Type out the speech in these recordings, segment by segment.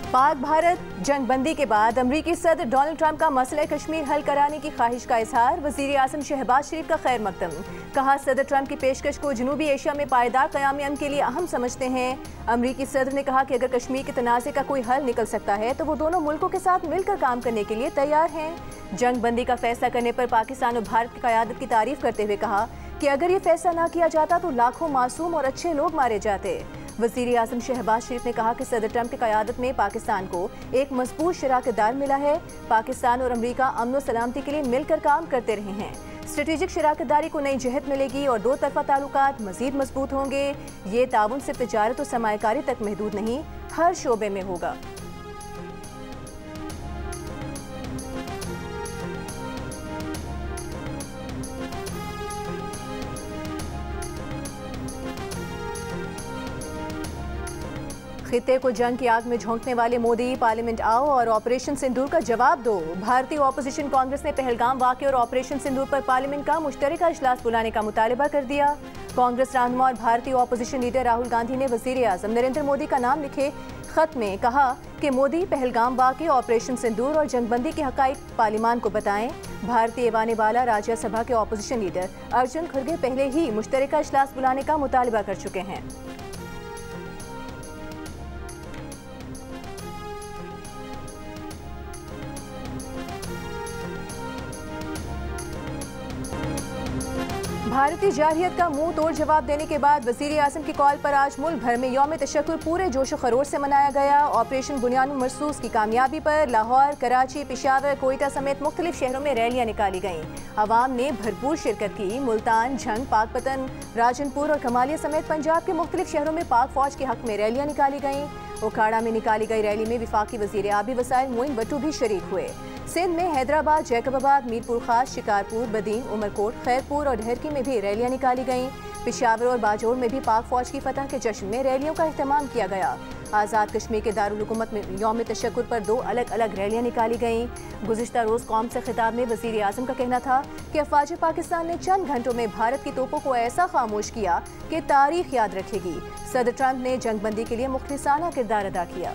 पाक भारत जंगबंदी के बाद अमरीकी सदर डोनाल्ड ट्रंप का मसला कश्मीर हल कराने की ख्वाहिश का इजहार। वजीर आजम शहबाज शरीफ का खैर मकदम। कहा, सदर ट्रंप की पेशकश को जनूबी एशिया में पायदार क़याम अमन के लिए अहम समझते हैं। अमरीकी सदर ने कहा कि अगर कश्मीर के तनाज़े का कोई हल निकल सकता है तो वो दोनों मुल्कों के साथ मिलकर काम करने के लिए तैयार हैं। जंगबंदी का फैसला करने पर पाकिस्तान और भारत की क़यादत की तारीफ करते हुए कहा कि अगर ये फैसला ना किया जाता तो लाखों मासूम और अच्छे लोग मारे जाते। वज़ीर आज़म शहबाज शरीफ ने कहा कि सदर ट्रंप की क़यादत में पाकिस्तान को एक मजबूत शराकतदार मिला है। पाकिस्तान और अमरीका अमन और सलामती के लिए मिलकर काम करते रहे हैं। स्ट्रेटेजिक शराकतदारी को नई जहत मिलेगी और दो तरफा ताल्लुकात मजीद मजबूत होंगे। ये ताउन सिर्फ तिजारत और सरमायाकारी तक महदूद नहीं, हर शोबे में होगा। खित्ते को जंग की आग में झोंकने वाले मोदी, पार्लियामेंट आओ और ऑपरेशन सिंदूर का जवाब दो। भारतीय ऑपोजिशन कांग्रेस ने पहलगाम वाक़े और ऑपरेशन सिंदूर पर पार्लियामेंट का मुश्तरका इजलास बुलाने का मुतालबा कर दिया। कांग्रेस रहनुमा और भारतीय ऑपोजिशन लीडर राहुल गांधी ने वज़ीर आज़म नरेंद्र मोदी का नाम लिखे खत में कहा कि मोदी पहलगाम वाक़े, ऑपरेशन सिंदूर और जंगबंदी के हक़ाइक़ पार्लियामान को बताएं। भारतीय ऐवान बाला राज्यसभा के ऑपोजिशन लीडर अर्जुन खड़गे पहले ही मुश्तरका इजलास बुलाने का मुतालबा कर चुके हैं। भारतीय जारहियत का मुंह तोड़ जवाब देने के बाद वज़ीर आज़म की कॉल पर आज मुल्क भर में यौम तशक्कुर पूरे जोश खरोश से मनाया गया। ऑपरेशन बुनियाद मरसूस की कामयाबी पर लाहौर, कराची, पेशावर, कोयटा समेत मुख्तलिफ शहरों में रैलियां निकाली गईं। आवाम ने भरपूर शिरकत की। मुल्तान, झंग, पाकपतन, राजनपुर और कमालिया समेत पंजाब के मुख्तलिफ शहरों में पाक फौज के हक में रैलियां निकाली गईं। उखाड़ा में निकाली गई रैली में विफाकी वज़ीर आबी वसाइल मोइन बट्टू भी शरीक हुए। सिंध में हैदराबाद, जैकबाबाद, मीरपुर खास, शिकारपुर, बदीन, उमरकोट, खैरपुर और ढेरकी में भी रैलियां निकाली गईं। पेशावर और बाजोड़ में भी पाक फौज की फतह के जश्न में रैलियों का अहतमाम किया गया। आज़ाद कश्मीर के दारुल हुकूमत में यौम तशक्कुर पर दो अलग अलग रैलियां निकाली गईं। गुज़िश्ता रोज़ कौम से खिताब में वज़ीर आज़म का कहना था कि अफ़वाज पाकिस्तान ने चंद घंटों में भारत की तोपों को ऐसा खामोश किया कि तारीख याद रखेगी। सदर ट्रंप ने जंगबंदी के लिए मुखलिसाना किरदार अदा किया।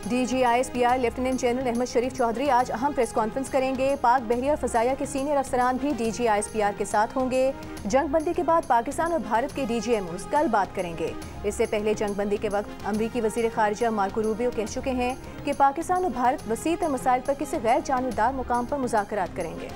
DGISPR लेफ्टिनेंट जनरल अहमद शरीफ चौधरी आज अहम प्रेस कॉन्फ्रेंस करेंगे। पाक बहरिया और फ़ज़ाया के सीनियर अफसरान भी DGISPR के साथ होंगे। जंगबंदी के बाद पाकिस्तान और भारत के DGMOs कल बात करेंगे। इससे पहले जंगबंदी के वक्त अमरीकी वज़ीर ख़ारिजा मार्को रूबियो कह चुके हैं कि पाकिस्तान और भारत वसीअतर मसाइल पर किसी गैर जानिबदार मुकाम पर मुज़ाकरात करेंगे।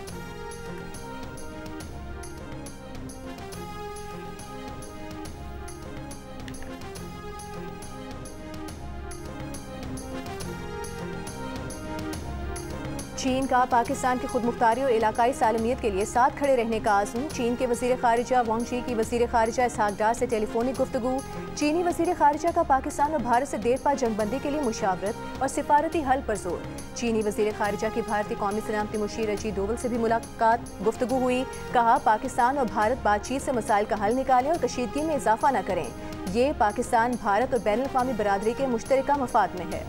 चीन का पाकिस्तान की खुदमुख्तारी और इलाकाई सालमियत के लिए साथ खड़े रहने का आज़म। चीन के वज़ीर ख़ारिजा वांग शी की वज़ीर ख़ारिजा इसहाक डार से टेलीफोनिक गुफ्तगू। चीनी वज़ीर ख़ारिजा का पाकिस्तान और भारत से देर पा जंगबंदी के लिए मुशावरत और सिफारती हल पर जोर। चीनी वज़ीर ख़ारिजा की भारतीय कौमी सलामती मुशीर अजीत डोवल से भी मुलाकात गुफ्तगू हुई। कहा, पाकिस्तान और भारत बातचीत से मसाइल का हल निकालें और कशीदगी में इजाफा न करें। ये पाकिस्तान, भारत और बैनुल अक़वामी बरादरी के मुश्तरका मफाद में है।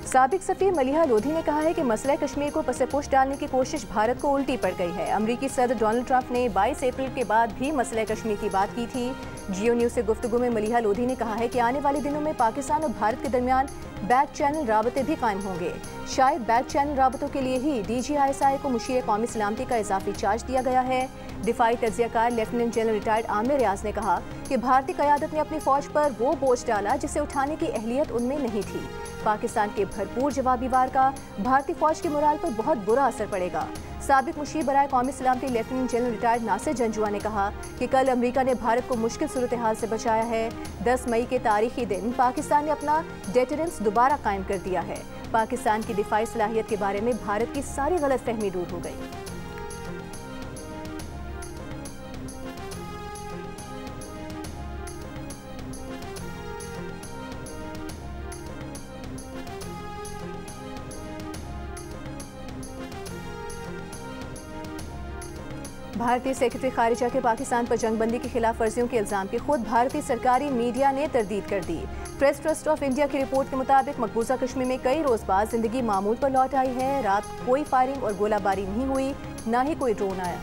साबिक सफ़ीर मलिहा लोधी ने कहा है कि मसला कश्मीर को पसेपुश डालने की कोशिश भारत को उल्टी पड़ गई है। अमरीकी सदर डोनाल्ड ट्रंप ने 22 अप्रैल के बाद भी मसला कश्मीर की बात की थी। जियो न्यूज़ से गुफ्तगू में मलिहा लोधी ने कहा है कि आने वाले दिनों में पाकिस्तान और भारत के दरमियान बैक चैनल राबते भी कायम होंगे। शायद बैक चैनल राबतों के लिए ही DGISI को मुशीर कौमी सलामती का इजाफी चार्ज दिया गया है। दिफाई तज्जियाकार लेफ्टिनेंट जनरल रिटायर्ड आमिर रियाज ने कहा कि भारतीय क़यादत ने अपनी फ़ौज पर वो बोझ डाला जिसे उठाने की अहलियत उनमें नहीं थी। पाकिस्तान के भरपूर जवाबी वार का भारतीय फ़ौज के मोराल पर बहुत बुरा असर पड़ेगा। साबिक मुशीर बराए कौमी सलामती lieutenant general retired Nasir Janjua ने कहा कि कल अमरीका ने भारत को मुश्किल सूरत हाल से बचाया है। 10 मई के तारीखी दिन पाकिस्तान ने अपना डेटरेंस दोबारा कायम कर दिया है। पाकिस्तान की दिफाई सलाहियत के बारे में भारत की सारी गलतफहमी दूर हो गई। भारतीय सेक्रेटरी खारिजा के पाकिस्तान पर जंगबंदी की खिलाफ वर्जियों के इल्जाम की खुद भारतीय सरकारी मीडिया ने तरदीद कर दी। प्रेस ट्रस्ट ऑफ इंडिया की रिपोर्ट के मुताबिक मकबूजा कश्मीर में कई रोज बाद जिंदगी मामूल पर लौट आई है। रात कोई फायरिंग और गोलाबारी नहीं हुई, ना ही कोई ड्रोन आया।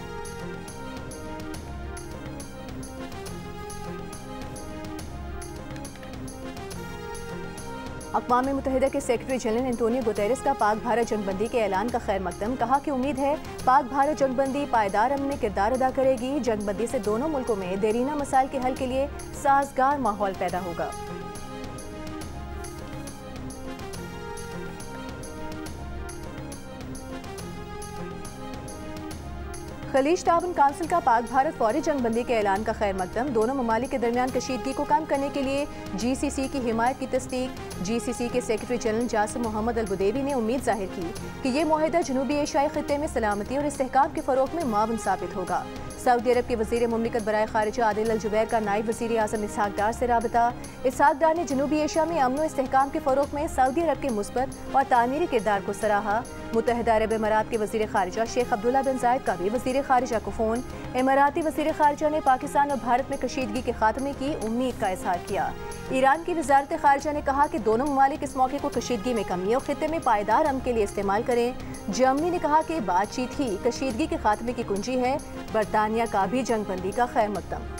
अक़वाम मुत्तहिदा के सेक्रेटरी जनरल एंटोनियो गुतेरेस का पाक भारत जंगबंदी के ऐलान का खैर मकदम। कहा कि उम्मीद है पाक भारत जंगबंदी पायदार अमन में किरदार अदा करेगी। जंगबंदी से दोनों मुल्कों में देरीना मसाइल के हल के लिए साजगार माहौल पैदा होगा। खलीज ताउन काउंसिल का पाक भारत फौरी जंगबंदी के ऐलान का खैर मकदम। दोनों ममालिक के दरमियान कशीदगी को कम करने के लिए GCC की हिमायत की तस्दीक। GCC के सेक्रेटरी जनरल जासिम मोहम्मद अल बुदेवी ने उम्मीद जाहिर की कि ये मुआहिदा जनूबी एशियाई खित्ते में सलामती और इस्तेहकाम के फ़रोग़ में मावन साबित होगा। सऊदी अरब के वज़ीर मुमलिकत बराए खारिजा आदिल अल जुबैर का नायब वज़ीर आज़म इसहाक डार से राबता। इसहाक डार ने जनूबी एशिया में अमन और इस्तेहकाम के फ़रोग़ में सऊदी अरब के मुस्बत और तामीरी किरदार को सराहा। मुत्तहिदा अरब इमारात के वज़ीर खारिजा शेख अब्दुल्ला बिन जायद का भी वज़ीर खारिजा को फ़ोन। इमाराती वज़ीर खारिजा ने पाकिस्तान और भारत में कशीदगी के खात्मे की उम्मीद का इज़हार किया। ईरान की वज़ारत खारिजा ने कहा कि दोनों ममालिक इस मौके को कशीदगी में कमी और खित्ते में पायदार अमन के लिए इस्तेमाल करें। जर्मनी ने कहा कि बातचीत ही कशीदगी के खात्मे की कुंजी है। बरतानिया का भी जंगबंदी का खैर मकदम।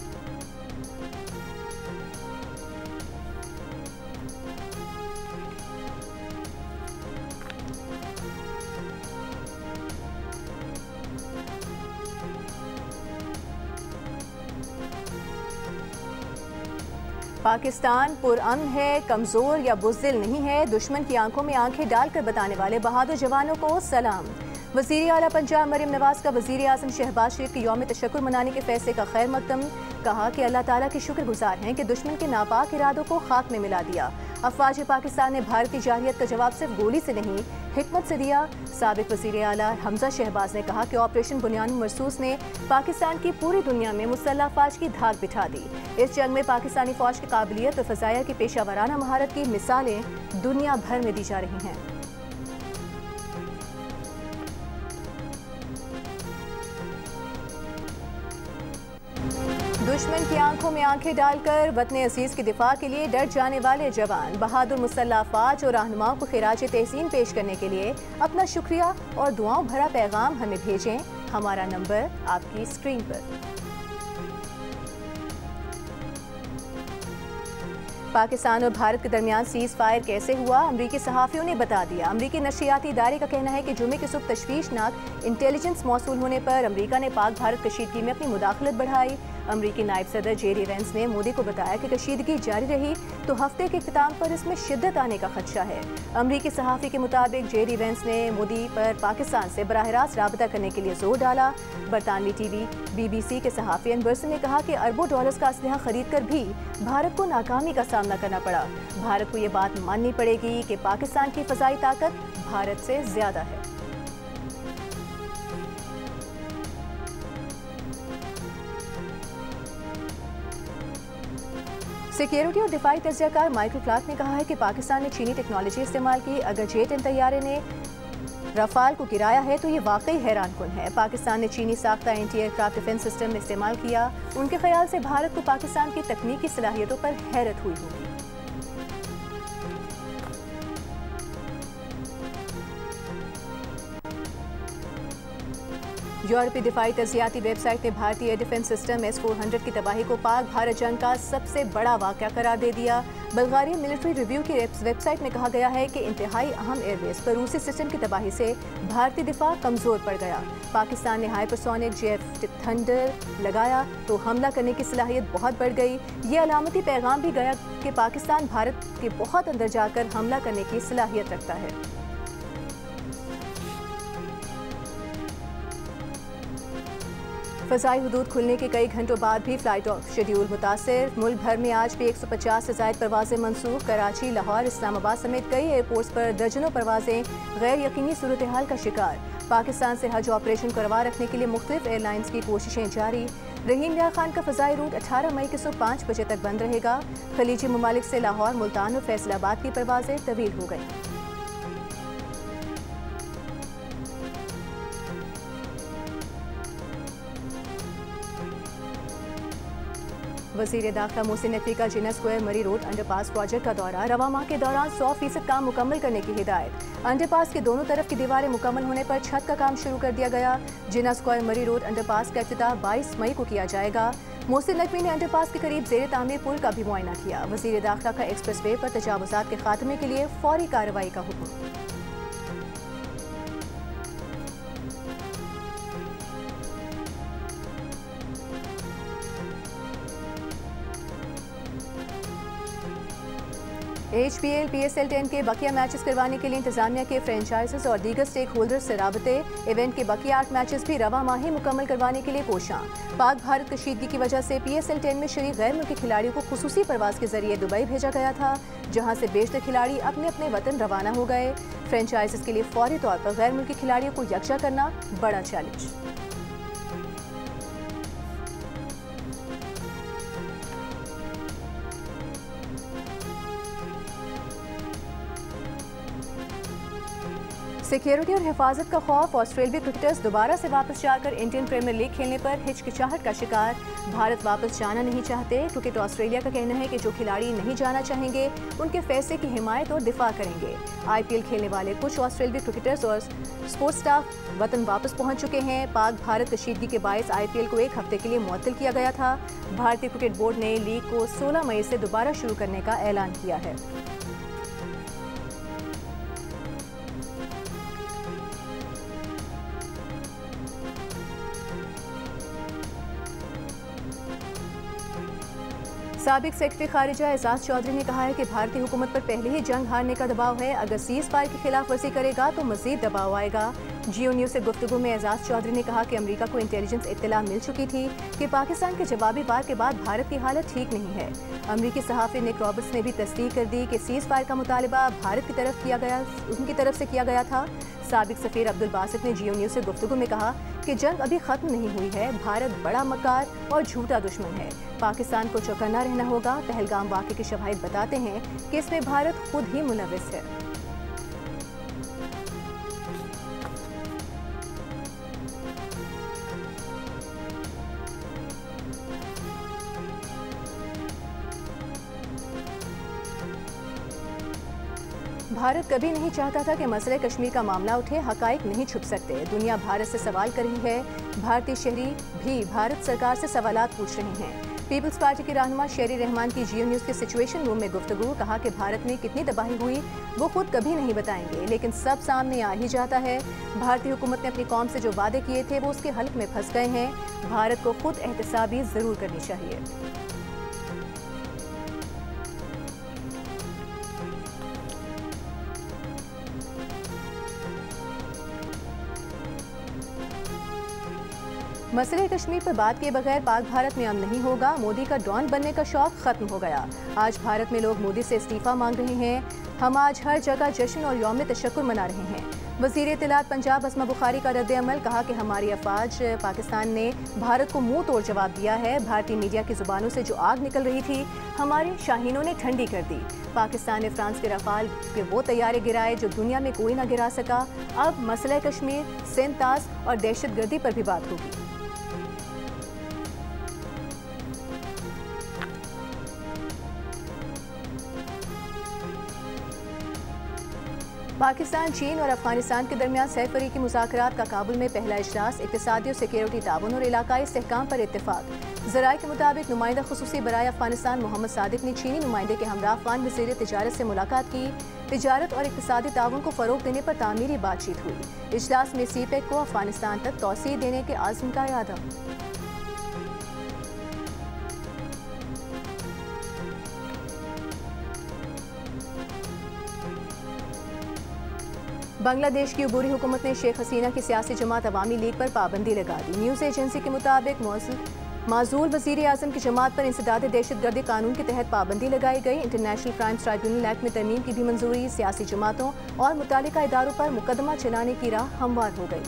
पाकिस्तान पुरअमन है, कमज़ोर या बुज़दिल नहीं है। दुश्मन की आंखों में आंखें डालकर बताने वाले बहादुर जवानों को सलाम। वज़ीर आला पंजाब मरीम नवाज का वज़ीर आज़म शहबाज शरीफ के यौम तशक्कुर मनाने के फैसले का खैर मकदम। कहा कि अल्लाह ताला के शुक्रगुजार हैं कि दुश्मन के नापाक इरादों को खाक में मिला दिया। अफवाज पाकिस्तान ने भारतीय जारहियत का जवाब सिर्फ गोली से नहीं हिकमत से दिया। साबिक वज़ीर आला हमजा शहबाज ने कहा कि ऑपरेशन बुनियानुल मरसूस ने पाकिस्तान की पूरी दुनिया में मुसल्लह अफवाज की धाक बिठा दी। इस जंग में पाकिस्तानी फौज की काबिलियत और फ़ज़ाया की पेशावराना महारत की मिसालें दुनिया भर में दी जा रही हैं। दुश्मन की आंखों में आंखें डालकर वतन अजीज के दिफा के लिए डट जाने वाले जवान बहादुर मुसल्लह अफवाज और रहनुमाओं को खिराज तहसीन पेश करने के लिए अपना शुक्रिया और दुआओं भरा पैगाम हमें भेजें। हमारा नंबर आपकी स्क्रीन पर। पाकिस्तान और भारत के दरमियान सीज़ फायर कैसे हुआ, अमरीकी सहाफ़ियों ने बता दिया। अमरीकी नशरियाती इदारे का कहना है कि जुमे के सुबह तशवीशनाक इंटेलिजेंस मौसूल होने पर अमरीका ने पाक भारत कशीदगी में अपनी मुदाखलत बढ़ाई। अमरीकी नायब सदर जेरी वेंस ने मोदी को बताया कि कशीदगी जारी रही तो हफ्ते के इख्तिताम पर इसमें शिद्दत आने का खदशा है। अमरीकी सहाफ़ी के मुताबिक जेरी वेंस ने मोदी पर पाकिस्तान से बराह रास्त राबता करने के लिए जोर डाला। बरतानवी TV BBC के सहाफ़ी एनबर्सन ने कहा कि अरबों डॉलर्स का असलहा खरीद कर भी भारत को नाकामी का सामना करना पड़ा। भारत को ये बात माननी पड़ेगी कि पाकिस्तान की फ़ज़ाई ताकत भारत से ज़्यादा है। सिक्योरिटी और दिफाई तज्ज़ियाकार माइकल क्लार्क ने कहा है कि पाकिस्तान ने चीनी टेक्नोलॉजी इस्तेमाल की। अगर जेट एन तैयारे ने रफाल को गिराया है तो ये वाकई हैरानकुन है। पाकिस्तान ने चीनी साख्ता एंटी एयरक्राफ्ट डिफेंस सिस्टम इस्तेमाल किया। उनके ख्याल से भारत को पाकिस्तान की तकनीकी सलाहियतों पर हैरत हुई होगी। यूरोपीय दिफाई तज्जियाती वेबसाइट ने भारतीय एयर डिफेंस सिस्टम S-400 की तबाही को पाक भारत जंग का सबसे बड़ा वाक़या करार दे दिया। बल्गारियन मिलिट्री रिव्यू की वेबसाइट में कहा गया है कि इंतहाई अहम एयरबेस पर रूसी सिस्टम की तबाही से भारतीय दिफा कमज़ोर पड़ गया। पाकिस्तान ने हाइपरसोनिक जेट थंडर लगाया तो हमला करने की सलाहियत बहुत बढ़ गई। ये अलामती पैगाम भी गया कि पाकिस्तान भारत के बहुत अंदर जाकर हमला करने की सलाहियत रखता है। फ़ज़ाई हुदूद खुलने के कई घंटों बाद भी फ़्लाइट ऑफ शेड्यूल मुतासिर। मुल्क भर में आज भी 150 से ज़ायद परवाज़ें मनसूख। कराची, लाहौर, इस्लामाबाद समेत कई एयरपोर्ट्स पर दर्जनों परवाज़ें गैर यकीनी सूरत हाल का शिकार। पाकिस्तान से हज ऑपरेशन करवा रखने के लिए मुख्तलिफ एयरलाइंस की कोशिशें जारी। रहीम यार खान का फ़ज़ाई रूट 18 मई के सुबह 5 बजे तक बंद रहेगा। खलीजी ममालिक से लाहौर, मुल्तान और फैसलाबाद की परवाज़ें तवील हो गईं। वज़ीर दाखिला मोहसिन नकवी का जिन्ना स्क्वायर मरी रोड अंडरपास प्रोजेक्ट का दौरा। रवा माह के दौरान 100% काम मुकम्मल करने की हिदायत। अंडरपास के दोनों तरफ की दीवारें मुकम्मल होने पर छत का काम शुरू कर दिया गया। जिन्ना स्क्वायर मरी रोड अंडरपास का इफ्तिताह 22 मई को किया जाएगा। मोहसिन नकवी ने अंडरपास के करीब ज़ेर तामीर पुल का भी मुआयना किया। वज़ीर दाखिला का एक्सप्रेस वे पर तजावुज़ात के खात्मे के लिए फौरी कार्रवाई का हुक्म। HPL PSL 10 के बकिया मैचेस करवाने के लिए इंतजामिया के फ्रेंचाइजेस और दीगर स्टेक होल्डर्स से राबते। इवेंट के बकिया 8 मैचेस भी रवा माही मुकम्मल करवाने के लिए कोशां। पाक भारत कशीदगी की वजह से PSL 10 में शरीक गैर मुल्की खिलाड़ियों को खुसूसी परवाज के जरिए दुबई भेजा गया था, जहां से बेशतर खिलाड़ी अपने अपने वतन रवाना हो गए। फ्रेंचाइजेस के लिए फौरी तौर पर गैर मुल्की खिलाड़ियों को यकजा करना बड़ा चैलेंज। सिक्योरिटी और हिफाजत का खौफ। ऑस्ट्रेलियाई क्रिकेटर्स दोबारा से वापस जाकर इंडियन प्रीमियर लीग खेलने पर हिचकिचाहट का शिकार। भारत वापस जाना नहीं चाहते। क्रिकेट ऑस्ट्रेलिया का कहना है कि जो खिलाड़ी नहीं जाना चाहेंगे उनके फैसले की हिमायत और दिफा करेंगे। IPL खेलने वाले कुछ ऑस्ट्रेलियाई क्रिकेटर्स और स्पोर्ट्स स्टाफ वतन वापस पहुंच चुके हैं। पाक भारत कशीदगी के बायस IPL को 1 हफ्ते के लिए मुअत्तल किया गया था। भारतीय क्रिकेट बोर्ड ने लीग को 16 मई से दोबारा शुरू करने का ऐलान किया है। साबिक सेक्रेटरी खारिजा एजाज चौधरी ने कहा है कि भारतीय हुकूमत पर पहले ही जंग हारने का दबाव है। अगर सीज फायर की खिलाफ वर्जी करेगा तो मजीद दबाव आएगा। जियो न्यूज से गुफ्तगू में एजाज चौधरी ने कहा कि अमेरिका को इंटेलिजेंस इत्तला मिल चुकी थी कि पाकिस्तान के जवाबी वार के बाद भारत की हालत ठीक नहीं है। अमरीकी सहाफ़ी निक रॉबर्ट्स ने भी तस्दीक कर दी कि सीज फायर का मुतालबा भारत की तरफ से किया गया था। साबिक सफीर अब्दुल बासित ने जियो न्यूज से गुफ्तगू में कहा कि जंग अभी खत्म नहीं हुई है। भारत बड़ा मकार और झूठा दुश्मन है। पाकिस्तान को चौकन्ना रहना होगा। पहलगाम वाक़े के शवाहिद बताते हैं कि इसमें भारत खुद ही मुलविस है। भारत कभी नहीं चाहता था कि मसले कश्मीर का मामला उठे। हकाइक नहीं छुप सकते। दुनिया भारत से सवाल कर रही है। भारतीय शहरी भी भारत सरकार से सवालात पूछ रहे हैं। पीपल्स पार्टी के रहनुमा शेरी रहमान की जियो न्यूज़ के सिचुएशन रूम में गुफ्तगू। कहा कि भारत में कितनी तबाही हुई वो खुद कभी नहीं बताएंगे, लेकिन सब सामने आ ही जाता है। भारतीय हुकूमत ने अपनी कौम से जो वादे किए थे वो उसके हल्क में फंस गए हैं। भारत को खुद एहतसाबी जरूर करनी चाहिए। मसले कश्मीर पर बात किए बगैर पाक भारत में अमन नहीं होगा। मोदी का डॉन बनने का शौक खत्म हो गया। आज भारत में लोग मोदी से इस्तीफा मांग रहे हैं। हम आज हर जगह जश्न और यौम तशक्कुर मना रहे हैं। वज़ीर इत्तलात पंजाब अस्मा बुखारी का रद्द अमल। कहा कि हमारी अफवाज पाकिस्तान ने भारत को मुंह तोड़ जवाब दिया है। भारतीय मीडिया की जुबानों से जो आग निकल रही थी हमारे शाहीनों ने ठंडी कर दी। पाकिस्तान ने फ्रांस के रफाल के वो तैयारे गिराए जो दुनिया में कोई ना गिरा सका। अब मसला कश्मीर, सिंध तास और दहशतगर्दी पर भी बात होगी। पाकिस्तान, चीन और अफगानिस्तान के दरमियान सैफरी की मुज़ाकरात का काबुल में पहला इजलास। इक़्तिसादी और सिक्योरिटी ताउन और इलाकाई इस्तेहकाम पर इत्तेफाक। ज़राए के मुताबिक नुमाइंदा खुसूसी बराए अफगानिस्तान मोहम्मद सादिक ने चीनी नुमाइंदे के हमरा अफगान वज़ीर तिजारत से मुलाकात की। तिजारत और इक़्तिसादी ताउन को फ़रोग़ देने पर तामीरी बातचीत हुई। इजलास में CPEC को अफगानिस्तान तक तौसीह देने के आज़म का इरादा। बांग्लादेश की अबूरी हुकूमत ने शेख हसीना की सियासी जमात अवामी लीग पर पाबंदी लगा दी। न्यूज़ एजेंसी के मुताबिक माजूल वज़ीर आज़म की जमात पर इंसदाद दहशतगर्दी कानून के तहत पाबंदी लगाई गई। इंटरनेशनल क्राइम्स ट्राइब्यूनल एक्ट में तरमीम की भी मंजूरी। सियासी जमातों और मुतालिका इदारों पर मुकदमा चलाने की राह हमवार हो गई।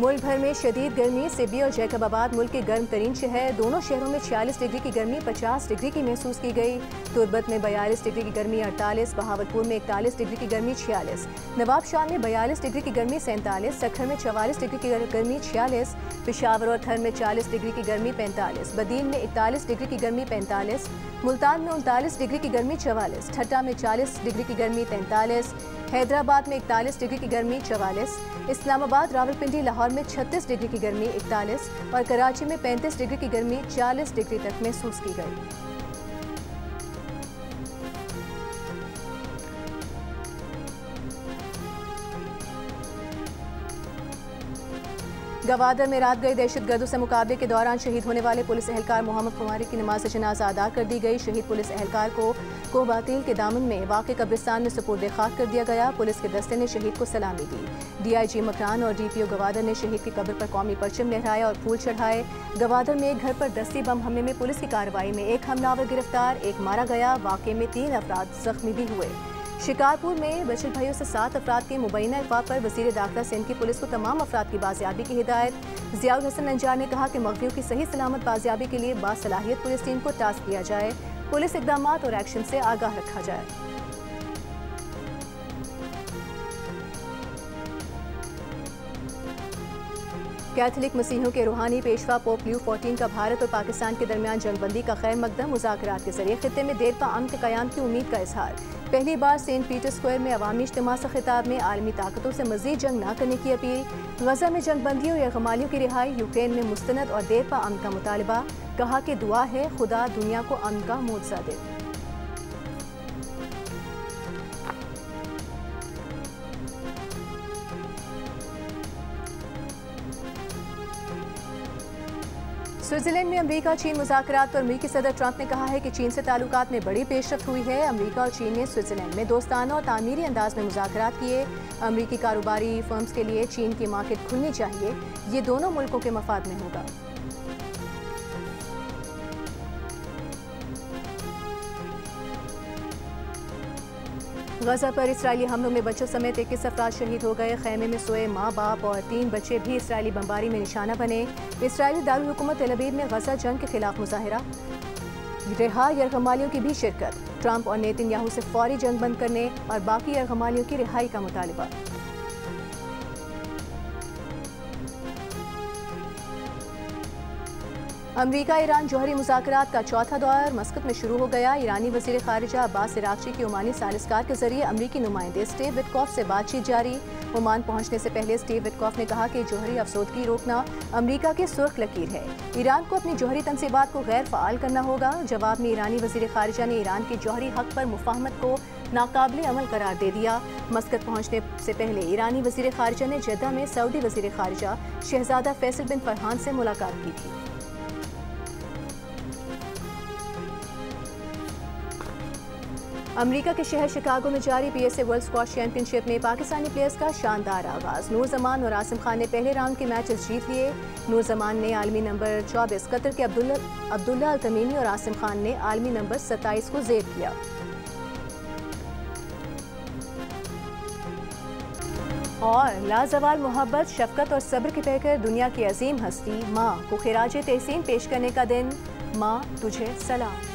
मुल्क भर में शदीद गर्मी। सिबी और जैकबाबाद मुल्क के गर्म तरीन शहर। दोनों शहरों में 46 डिग्री की गर्मी 50 डिग्री की महसूस की गई। तुर्बत में 42 डिग्री की गर्मी 48, बहावलपुर में 41 डिग्री की गर्मी 46, नवाबशाह में 42 डिग्री की गर्मी 47, सखर में 44 डिग्री की गर्मी 46, पेशावर और थर में 40 डिग्री की गर्मी 45, बदीन में 41 डिग्री की गर्मी 45, मुल्तान में 39 डिग्री की गर्मी 44, ठट्टा में 40 डिग्री की गर्मी 43, हैदराबाद में 41 डिग्री की गर्मी 44, इस्लामाबाद, रावलपिंडी, लाहौर में 36 डिग्री की गर्मी 41 और कराची में 35 डिग्री की गर्मी 40 डिग्री तक महसूस की गई। गवादर में रात गए दहशतगर्दों से मुकाबले के दौरान शहीद होने वाले पुलिस एहलकार मोहम्मद खुमारी की नमाज जनाजा अदा कर दी गई। शहीद पुलिस एहलकार को बातिल के दामन में वाक़ कब्रिस्तान में सुपुर्द खाक कर दिया गया। पुलिस के दस्ते ने शहीद को सलामी दी। DIG मकरान और DPO गवादर ने शहीद की कब्र पर कौमी परचम लहराया और फूल चढ़ाए। गवादर में एक घर पर दस्ती बम हमले में पुलिस की कार्रवाई में एक हमलावर गिरफ्तार, एक मारा गया। वाक़े में 3 अफराद जख्मी भी हुए। शिकारपुर में बचत भाइयों से 7 अफराद के मुबैना अगवा पर वज़ीर दाखिला सिंध की पुलिस को तमाम अफराद की बाजियाबी की हिदायत। ज़ियाउल हसन अंजार ने कहा कि मग़वियों की सही सलामत बाजियाबी के लिए बासलाहियत पुलिस टीम को टास्क दिया जाए, पुलिस इक़दाम और एक्शन से आगाह रखा जाए। कैथलिक मसीहों के रूहानी पेशवा पोप लियो 14 का भारत और पाकिस्तान के दरमियान जंगबंदी का खैर मकदम। मुज़ाकरात के जरिए खित्ते में देर पा अमन के क़याम की उम्मीद का इजहार। पहली बार सेंट पीटर स्क्वायर में अवामी इज्तिमा से खिताब में आलमी ताकतों से मजीद जंग न करने की अपील। गजा में जंगबंदियों या गमालियों की रिहाई। यूक्रेन में मुस्तनद और देर पा अमन का मुतालबा। कहा कि दुआ है खुदा दुनिया को अमन का मोज़ा दे। स्विट्जरलैंड में अमेरिका चीन मुज़ाकरात पर अमेरिकी सदर ट्रंप ने कहा है कि चीन से ताल्लुकात में बड़ी पेशरफ्त हुई है। अमेरिका और चीन ने स्विट्जरलैंड में दोस्ताना और तामीरी अंदाज में मुज़ाकरात किए। अमेरिकी कारोबारी फर्म्स के लिए चीन की मार्केट खुलनी चाहिए, ये दोनों मुल्कों के मफाद में होगा। गजा पर इसराइली हमलों में बच्चों समेत 21 अफराद शहीद हो गए। खैमे में सोए माँ बाप और 3 बच्चे भी इसराइली बमबारी में निशाना बने। इसराइली दारुल हुकूमत तेल अवीव में गजा जंग के खिलाफ मुजाहिरा। रिहा यरगमालियों की भी शिरकत। ट्रंप और नेतन्याहू से फौरी जंग बंद करने और बाकी यरगमालियों की रिहाई का मुतालबा। अमरीका ईरान जौहरी मुज़ाकरात का चौथा दौर मस्कत में शुरू हो गया। ईरानी वज़ीर ख़ारिजा अब्बास इराक़ची की ओमानी सालिसकार के जरिए अमरीकी नुमाइंदे स्टीव विटकॉफ से बातचीत जारी। ओमान पहुंचने से पहले स्टीव विटकॉफ ने कहा कि जौहरी अफसोदगी रोकना अमरीका की सुर्ख लकीर है। ईरान को अपनी जौहरी तनसीबात को गैर फ़ाल करना होगा। जवाब में ईरानी वज़ीर ख़ारिजा ने ईरान के जौहरी हक़ पर मुफाहमत को नाकाबिले अमल करार दे दिया। मस्कत पहुंचने से पहले ईरानी वज़ीर ख़ारिजा ने जद्दा में सऊदी वज़ीर ख़ारिजा शहज़ादा फैसल बिन फरहान से मुलाकात की थी। अमेरिका के शहर शिकागो में जारी PSA वर्ल्ड स्क्वॉश चैंपियनशिप में पाकिस्तानी प्लेयर्स का शानदार आगाज। नूर जमान और आसिम खान ने पहले राउंड के मैचेस जीत लिए। नूर जमान ने आलमी नंबर 24 कतर के अब्दुल्ला अल तमीमी और आसिम खान ने आलमी नंबर 27 को जेब किया। और लाजवाल मोहब्बत, शफकत और सब्र के पैकर दुनिया की अजीम हस्ती माँ को खिराज तहसीन पेश करने का दिन। माँ तुझे सलाम।